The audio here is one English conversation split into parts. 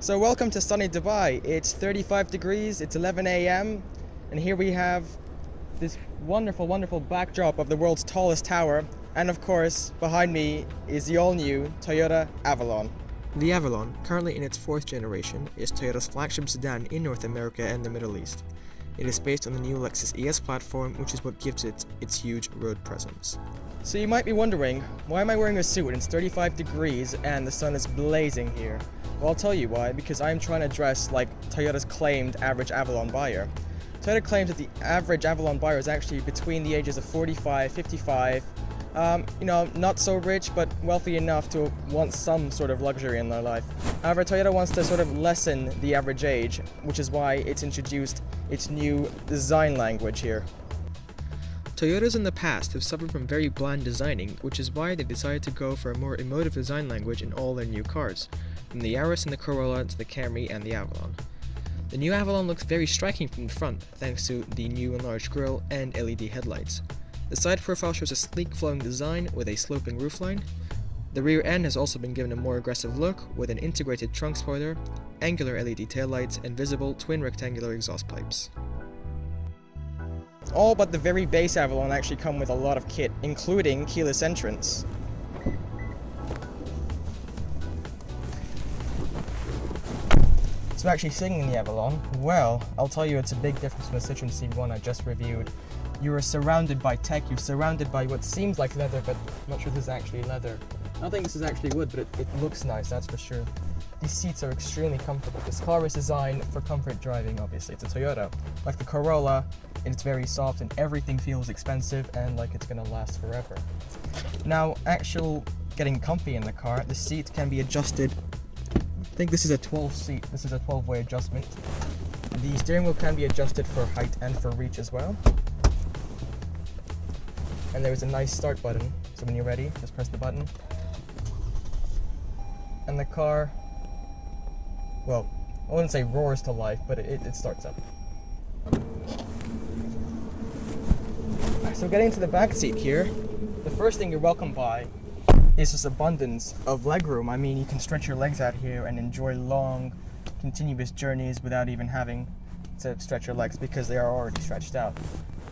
So welcome to sunny Dubai. It's 35 degrees, it's 11 a.m. and here we have this wonderful backdrop of the world's tallest tower, and of course behind me is the all-new Toyota Avalon. The Avalon, currently in its fourth generation, is Toyota's flagship sedan in North America and the Middle East. It is based on the new Lexus ES platform, which is what gives it its huge road presence. So you might be wondering, why am I wearing a suit when it's 35 degrees and the sun is blazing here? Well, I'll tell you why, because I'm trying to dress like Toyota's claimed average Avalon buyer. Toyota claims that the average Avalon buyer is actually between the ages of 45, 55, not so rich, but wealthy enough to want some sort of luxury in their life. However, Toyota wants to sort of lessen the average age, which is why it's introduced its new design language here. Toyotas in the past have suffered from very bland designing, which is why they decided to go for a more emotive design language in all their new cars, from the Yaris and the Corolla to the Camry and the Avalon. The new Avalon looks very striking from the front, thanks to the new enlarged grille and LED headlights. The side profile shows a sleek flowing design with a sloping roofline. The rear end has also been given a more aggressive look with an integrated trunk spoiler, angular LED taillights, and visible twin rectangular exhaust pipes. All but the very base Avalon actually come with a lot of kit, including keyless entrance. So actually sitting in the Avalon, well, I'll tell you it's a big difference from the Citroen C1 I just reviewed. You are surrounded by tech, you're surrounded by what seems like leather, but I'm not sure this is actually leather. I don't think this is actually wood, but it looks nice, that's for sure. These seats are extremely comfortable. This car is designed for comfort driving, obviously. It's a Toyota. Like the Corolla, it's very soft and everything feels expensive and like it's gonna last forever. Now, getting comfy in the car, the seat can be adjusted. I think this is a 12 seat. This is a 12-way adjustment. The steering wheel can be adjusted for height and for reach as well. And there is a nice start button. So when you're ready, just press the button. And the car, well, I wouldn't say roars to life, but it starts up. So getting into the back seat here, the first thing you're welcomed by is this abundance of legroom. I mean, you can stretch your legs out here and enjoy long, continuous journeys without even having to stretch your legs because they are already stretched out.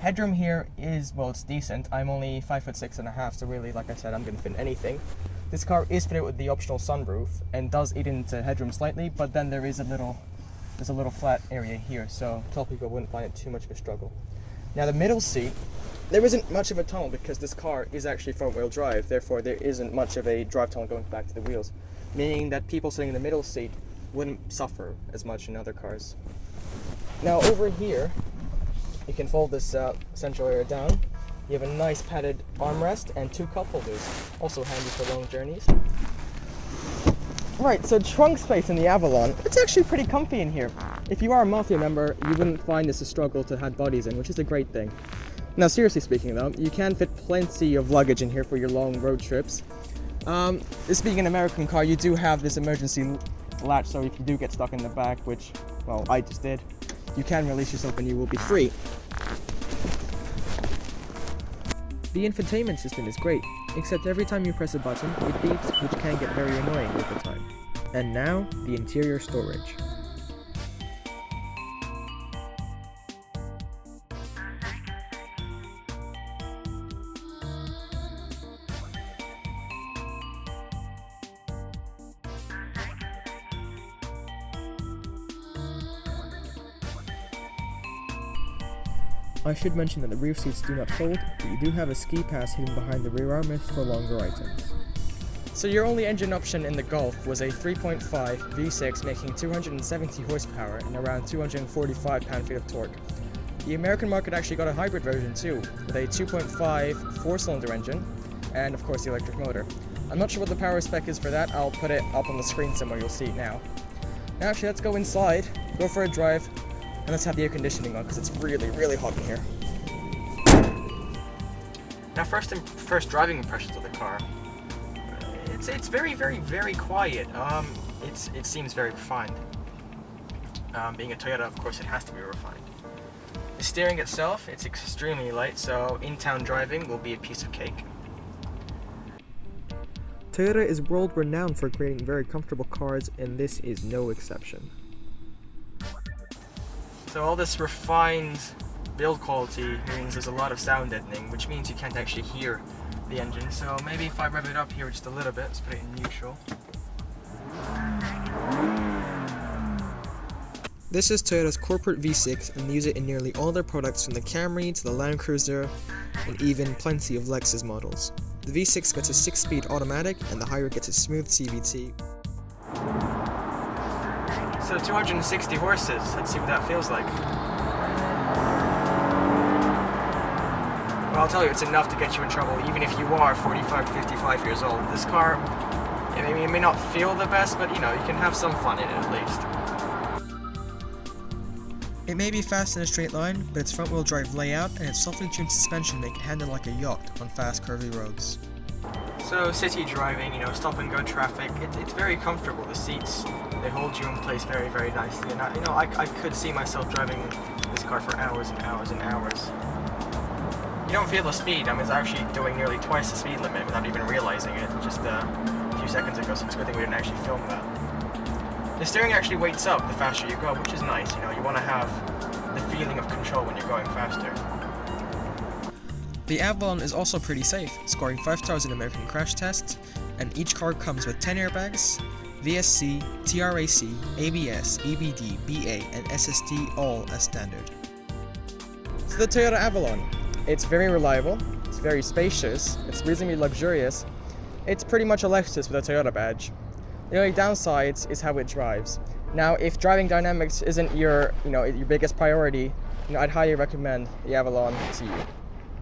Headroom here is, well, it's decent. I'm only 5'6.5", so really, like I said, I'm gonna fit in anything. This car is fitted with the optional sunroof and does eat into headroom slightly, but then there's a little flat area here, so tall people wouldn't find it too much of a struggle. Now the middle seat, there isn't much of a tunnel because this car is actually front-wheel drive, therefore there isn't much of a drive tunnel going back to the wheels, meaning that people sitting in the middle seat wouldn't suffer as much in other cars. Now over here, you can fold this central area down. You have a nice padded armrest and 2 cup holders, also handy for long journeys. Right, so trunk space in the Avalon, it's actually pretty comfy in here. If you are a Mafia member, you wouldn't find this a struggle to have bodies in, which is a great thing. Now seriously speaking though, you can fit plenty of luggage in here for your long road trips. This being an American car, you do have this emergency latch, so if you do get stuck in the back, which, well, I just did, you can release yourself and you will be free. The infotainment system is great, except every time you press a button, it beeps, which can get very annoying with the time. And now, the interior storage. I should mention that the rear seats do not fold, but you do have a ski pass hidden behind the rear armrest for longer items. So your only engine option in the Golf was a 3.5 V6 making 270 horsepower and around 245 pound-feet of torque. The American market actually got a hybrid version too, with a 2.5 4-cylinder engine and of course the electric motor. I'm not sure what the power spec is for that, I'll put it up on the screen somewhere, you'll see it now. Now actually let's go inside, go for a drive, and let's have the air conditioning on because it's really hot in here. Now first driving impressions of the car. It's very quiet. It seems very refined. Being a Toyota, of course, it has to be refined. The steering itself, it's extremely light, so in-town driving will be a piece of cake. Toyota is world renowned for creating very comfortable cars, and this is no exception. So all this refined build quality means there's a lot of sound deadening, which means you can't actually hear the engine. So maybe if I rev it up here just a little bit, let's put it in neutral. This is Toyota's corporate V6, and they use it in nearly all their products, from the Camry to the Land Cruiser and even plenty of Lexus models. The V6 gets a 6-speed automatic and the higher gets a smooth CVT. So 260 horses, let's see what that feels like. Well, I'll tell you, it's enough to get you in trouble even if you are 45 to 55 years old. This car, it may not feel the best, but you can have some fun in it at least. It may be fast in a straight line, but its front-wheel drive layout and its softly tuned suspension make it handle like a yacht on fast, curvy roads. So city driving, stop-and-go traffic, it's very comfortable. The seats, they hold you in place very, very nicely. And I could see myself driving this car for hours and hours and hours. You don't feel the speed. It's actually doing nearly twice the speed limit without even realizing it just a few seconds ago, so it's a good thing we didn't actually film that. The steering actually weights up the faster you go, which is nice. You want to have the feeling of control when you're going faster. The Avalon is also pretty safe, scoring 5 stars in American crash tests, and each car comes with 10 airbags, VSC, TRAC, ABS, EBD, BA, and SSD all as standard. So the Toyota Avalon. It's very reliable, it's very spacious, it's reasonably luxurious. It's pretty much a Lexus with a Toyota badge. The only downside is how it drives. Now, if driving dynamics isn't your biggest priority, I'd highly recommend the Avalon to you.